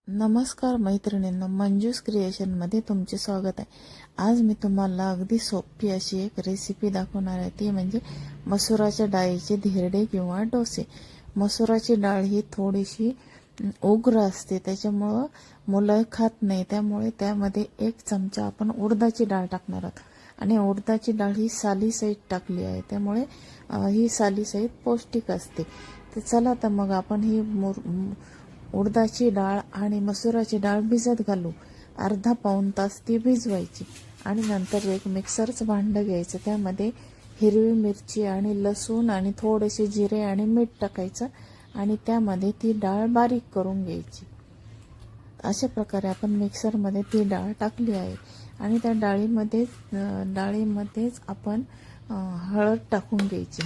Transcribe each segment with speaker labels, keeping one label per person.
Speaker 1: नमस्कार मैत्रिणींनो, मंजूस क्रिएशनमध्ये तुमचे स्वागत आहे। आज मी तुम्हाला अगदी सोपी अशी एक रेसिपी दाखवणार आहे, ती म्हणजे मसुराच्या डाळीचे धिरडे किंवा डोसे। मसुराची डाळ ही थोडीशी उग्र असते, त्याच्यामुळं मुलं खात नाही, त्यामुळे त्यामध्ये 1 चमचा आपण उडदाची डाळ टाकणार आहोत। आणि उडदाची डाळ ही सालीसहित टाकली आहे, त्यामुळे ही सालीसहित पौष्टिक असते। तर चला तर मग आपण ही उडदाची डाळ आणि मसुराची डाळ भिजत घालू। अर्धा पाऊण तास ती भिजवायची आणि नंतर एक मिक्सरचं भांडं घ्यायचं, त्यामध्ये हिरवी मिरची आणि लसूण आणि थोडेसे जिरे आणि मीठ टाकायचं आणि त्यामध्ये ती डाळ बारीक करून घ्यायची। अशा प्रकारे आपण मिक्सरमध्ये ती डाळ टाकली आहे आणि त्या डाळीमध्येच आपण हळद टाकून घ्यायची,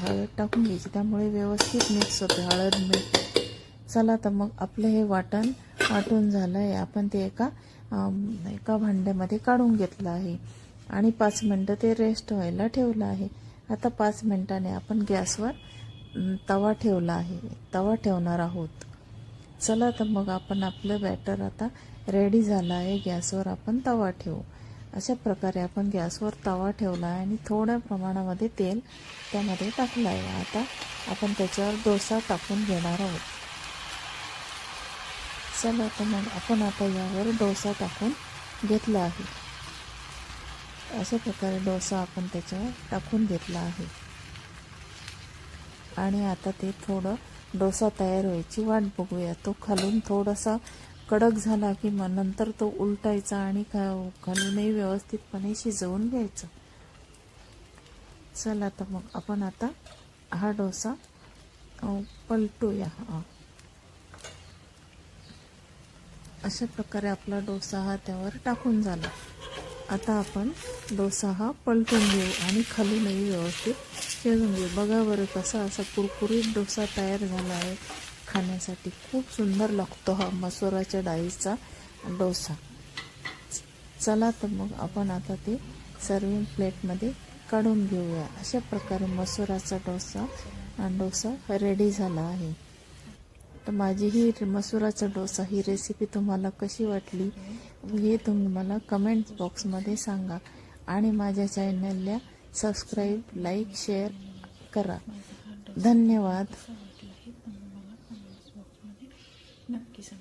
Speaker 1: त्यामुळे व्यवस्थित मिक्स होते हळद मीठ। चला तर मग आपलं हे वाटून झालं आहे, आपण ते एका भांड्यामध्ये काढून घेतलं आहे आणि 5 मिनटं ते रेस्ट व्हायला ठेवलं आहे। आता 5 मिनिटांनी आपण गॅसवर तवा ठेवणार आहोत। चला तर मग आपण आपलं बॅटर आता रेडी झालं आहे, गॅसवर आपण तवा ठेवू। अशा प्रकारे आपण गॅसवर तवा ठेवला आहे आणि थोड्या प्रमाणामध्ये तेल त्यामध्ये टाकलं आहे। आता आपण त्याच्यावर डोसा टाकून घेणार आहोत। चला तर मग आपण आता यावर डोसा टाकून घेतला आहे। अशा प्रकारे डोसा आपण त्याच्यावर टाकून घेतला आहे आणि आता ते थोडं डोसा तयार व्हायची वाट बघूया। तो खालून थोडासा कडक झाला की मग नंतर तो उलटायचा आणि खालूनही व्यवस्थितपणे शिजवून घ्यायचं। चला तर मग आपण आता हा डोसा पलटूया। अशा प्रकारे आपला डोसा हा त्यावर टाकून झाला। आता आपण डोसा हा पलटून घेऊ आणि खालूनही व्यवस्थित शिजवून घेऊ। बघा बरं कसा असा कुरकुरीत डोसा तयार झाला आहे, खाण्यासाठी खूप सुंदर लागतो हा मसुराच्या डाळीचा डोसा। चला तर मग आपण आता ते सर्विंग प्लेटमध्ये काढून घेऊया। अशा प्रकारे मसुराचा डोसा रेडी झाला आहे। तर माझी ही मसुराचा डोसा ही रेसिपी तुम्हाला कशी वाटली हे तुम्ही मला कमेंट बॉक्समध्ये सांगा आणि माझ्या चॅनलला सबस्क्राईब, लाईक, शेअर करा। धन्यवाद।
Speaker 2: नक्की सांगा।